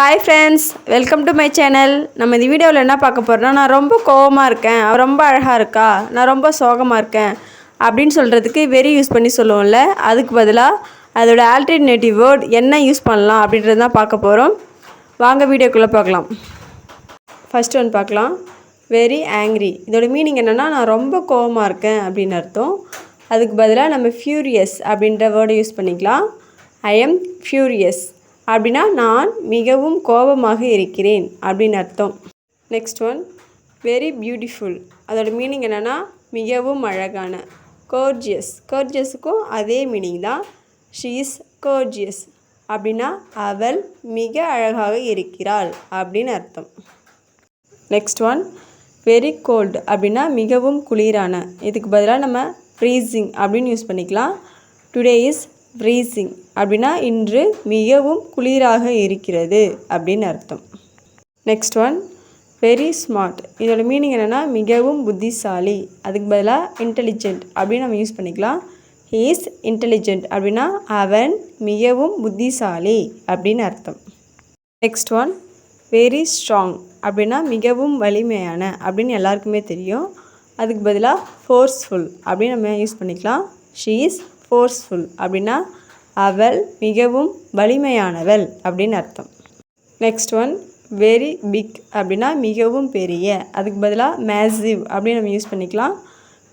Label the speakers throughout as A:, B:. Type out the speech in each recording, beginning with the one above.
A: Hi friends, welcome to my channel. நம்ம இந்த வீடியோவில் என்ன பார்க்க போகிறோம்னா, நான் ரொம்ப கோவமாக இருக்கேன், அவ ரொம்ப அழகாக இருக்கா, நான் ரொம்ப சோகமாக இருக்கேன் அப்படின்னு சொல்கிறதுக்கு வெரி யூஸ் பண்ணி சொல்லுவோம்ல, அதுக்கு பதிலாக அதோட ஆல்டர்னேட்டிவ் வேர்ட் என்ன யூஸ் பண்ணலாம் அப்படின்றது தான் பார்க்க போகிறோம். வாங்க வீடியோக்குள்ளே பார்க்கலாம். ஃபர்ஸ்ட் ஒன் பார்க்கலாம். Very angry. இதோட மீனிங் என்னென்னா, நான் ரொம்ப கோவமாக இருக்கேன் அப்படின்னு அர்த்தம். அதுக்கு பதிலாக நம்ம ஃபியூரியஸ் அப்படின்ற வேர்டை யூஸ் பண்ணிக்கலாம். ஐ எம் ஃபியூரியஸ் அப்படின்னா நான் மிகவும் கோபமாக இருக்கிறேன் அப்படின்னு அர்த்தம். Next one very beautiful. அதோட மீனிங் என்னென்னா மிகவும் அழகான. கோர்ஜியஸ். கோர்ஜியஸுக்கும் அதே மீனிங் தான். ஷீ இஸ் கோர்ஜியஸ் அப்படின்னா அவள் மிக அழகாக இருக்கிறாள் அப்படின்னு அர்த்தம். நெக்ஸ்ட் ஒன் வெரி கோல்டு அப்படின்னா மிகவும் குளிரான. இதுக்கு பதிலாக நம்ம ஃப்ரீசிங் அப்படின்னு யூஸ் பண்ணிக்கலாம். டுடே இஸ் ஃப்ரீசிங் அப்படின்னா இன்று மிகவும் குளிராக இருக்கிறது அப்படின்னு அர்த்தம். Next one very smart. இதோட மீனிங் என்னென்னா மிகவும் புத்திசாலி. அதுக்கு பதிலாக இன்டெலிஜென்ட் அப்படின்னு நம்ம யூஸ் பண்ணிக்கலாம். ஹீ இஸ் இன்டெலிஜென்ட் அப்படின்னா அவன் மிகவும் புத்திசாலி அப்படின்னு அர்த்தம். நெக்ஸ்ட் ஒன் வெரி ஸ்ட்ராங் அப்படின்னா மிகவும் வலிமையான அப்படின்னு எல்லாருக்குமே தெரியும். அதுக்கு பதிலாக ஃபோர்ஸ்ஃபுல் அப்படின்னு நம்ம யூஸ் பண்ணிக்கலாம். ஷீ இஸ் ஃபோர்ஸ்ஃபுல் அப்படின்னா அவள் மிகவும் வலிமையானவள் அப்படின்னு அர்த்தம். நெக்ஸ்ட் ஒன் வெரி பிக் அப்படின்னா மிகவும் பெரிய. அதுக்கு பதிலாக மேசிவ் அப்படின்னு நம்ம யூஸ் பண்ணிக்கலாம்.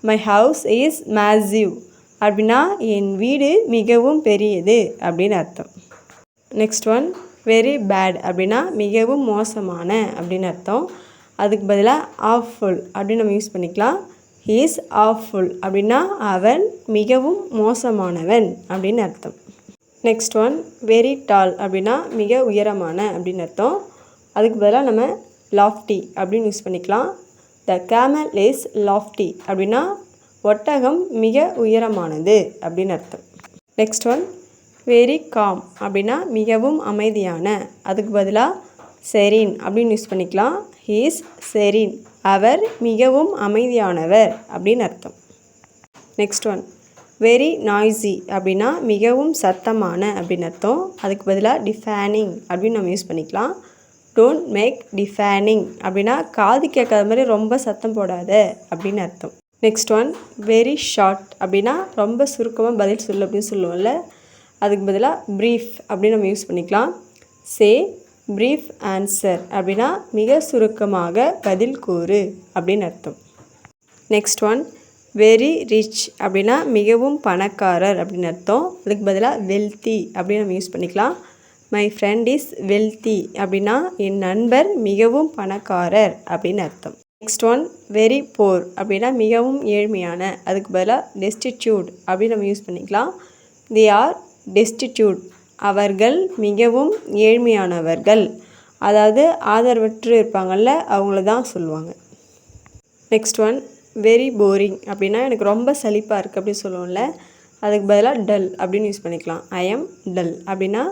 A: மை ஹவுஸ் இஸ் மேசிவ் அப்படின்னா என் வீடு மிகவும் பெரியது அப்படின்னு அர்த்தம். நெக்ஸ்ட் ஒன் வெரி பேட் அப்படின்னா மிகவும் மோசமான அப்படின்னு அர்த்தம். அதுக்கு பதிலாக ஆஃபுல் அப்படின்னு நம்ம யூஸ் பண்ணிக்கலாம். ஹீ இஸ் ஆஃபுல் அப்படின்னா அவன் மிகவும் மோசமானவன் அப்படின்னு அர்த்தம். நெக்ஸ்ட் ஒன் வெரி டால் அப்படின்னா மிக உயரமான அப்படின்னு அர்த்தம். அதுக்கு பதிலாக நம்ம லாஃப்டி அப்படின்னு யூஸ் பண்ணிக்கலாம். த கேமல் இஸ் லாஃப்டி அப்படின்னா ஒட்டகம் மிக உயரமானது அப்படின்னு அர்த்தம். நெக்ஸ்ட் ஒன் வெரி காம் அப்படின்னா மிகவும் அமைதியான. அதுக்கு பதிலாக செரீன் அப்படின்னு யூஸ் பண்ணிக்கலாம். ஹீ இஸ் செரீன் அவர் மிகவும் அமைதியானவர் அப்படின்னு அர்த்தம். நெக்ஸ்ட் ஒன் வெரி நாய்ஸி அப்படின்னா மிகவும் சத்தமான அப்படின்னு அர்த்தம். அதுக்கு பதிலாக டிஃபேனிங் அப்படின்னு நம்ம யூஸ் பண்ணிக்கலாம். டோன்ட் மேக் டிஃபேனிங் அப்படின்னா காது கேட்காத மாதிரி ரொம்ப சத்தம் போடாத அப்படின்னு அர்த்தம். நெக்ஸ்ட் ஒன் வெரி ஷார்ட் அப்படின்னா ரொம்ப சுருக்கமாக பதில் சொல்லு அப்படின்னு சொல்லுவோம்ல, அதுக்கு பதிலாக ப்ரீஃப் அப்படின்னு நம்ம யூஸ் பண்ணிக்கலாம். சே ப்ரீஃப் ஆன்சர் அப்படின்னா மிக சுருக்கமாக பதில் கூறு அப்படின்னு அர்த்தம். நெக்ஸ்ட் ஒன் வெரி ரிச் அப்படின்னா மிகவும் பணக்காரர் அப்படின்னு அர்த்தம். அதுக்கு பதிலாக வெல்த்தி அப்படின்னு நம்ம யூஸ் பண்ணிக்கலாம். மை ஃப்ரெண்ட் இஸ் வெல்த்தி அப்படின்னா என் நண்பர் மிகவும் பணக்காரர் அப்படின்னு அர்த்தம். நெக்ஸ்ட் ஒன் வெரி போர் அப்படின்னா மிகவும் ஏழ்மையான. அதுக்கு பதிலாக டெஸ்டிடியூட் அப்படின்னு நம்ம யூஸ் பண்ணிக்கலாம். தே ஆர் டெஸ்டிடியூட் அவர்கள் மிகவும் ஏழ்மையானவர்கள். அதாவது ஆதரவற்று இருப்பாங்கள்ல, அவங்கள தான் சொல்லுவாங்க. நெக்ஸ்ட் ஒன் வெரி போரிங் அப்படின்னா எனக்கு ரொம்ப சலிப்பாக இருக்குது அப்படின்னு சொல்லுவோம்ல, அதுக்கு பதிலாக டல் அப்படின்னு யூஸ் பண்ணிக்கலாம். ஐ எம் டல் அப்படின்னா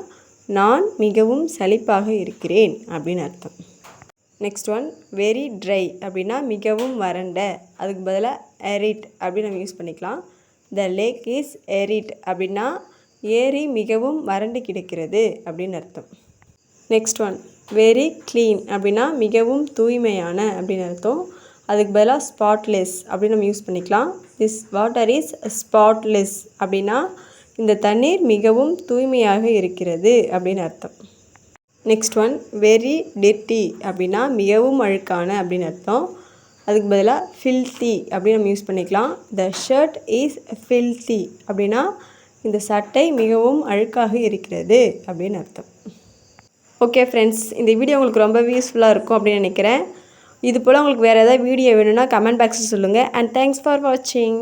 A: நான் மிகவும் சலிப்பாக இருக்கிறேன் அப்படின்னு அர்த்தம். நெக்ஸ்ட் ஒன் வெரி ட்ரை அப்படின்னா மிகவும் வறண்ட. அதுக்கு பதிலாக எரிட் அப்படின்னு நம்ம யூஸ் பண்ணிக்கலாம். த லேக் இஸ் எரிட் அப்படின்னா ஏரி மிகவும் வறண்டு கிடக்கிறது அப்படின்னு அர்த்தம். நெக்ஸ்ட் ஒன் வெரி க்ளீன் அப்படின்னா மிகவும் தூய்மையான அப்படின்னு அர்த்தம். அதுக்கு பதிலாக ஸ்பாட்லெஸ் அப்படின்னு நம்ம யூஸ் பண்ணிக்கலாம். திஸ் வாட்டர் இஸ் ஸ்பாட்லெஸ் அப்படின்னா இந்த தண்ணீர் மிகவும் தூய்மையாக இருக்கிறது அப்படின்னு அர்த்தம். நெக்ஸ்ட் ஒன் வெரி டெர்ட்டி அப்படின்னா மிகவும் அழுக்கான அப்படின்னு அர்த்தம். அதுக்கு பதிலாக ஃபில்த்தி அப்படின்னு நம்ம யூஸ் பண்ணிக்கலாம். த ஷர்ட் இஸ் ஃபில்த்தி அப்படின்னா இந்த சட்டை மிகவும் அழுக்காக இருக்கிறது அப்படின்னு அர்த்தம். ஓகே ஃப்ரெண்ட்ஸ், இந்த வீடியோ உங்களுக்கு ரொம்ப யூஸ்ஃபுல்லாக இருக்கும் அப்படின்னு நினைக்கிறேன். இது போல் உங்களுக்கு வேறு ஏதாவது வீடியோ வேணும்னா கமெண்ட் பாக்ஸில் சொல்லுங்கள். அண்ட் தேங்க்ஸ் ஃபார் வாட்சிங்.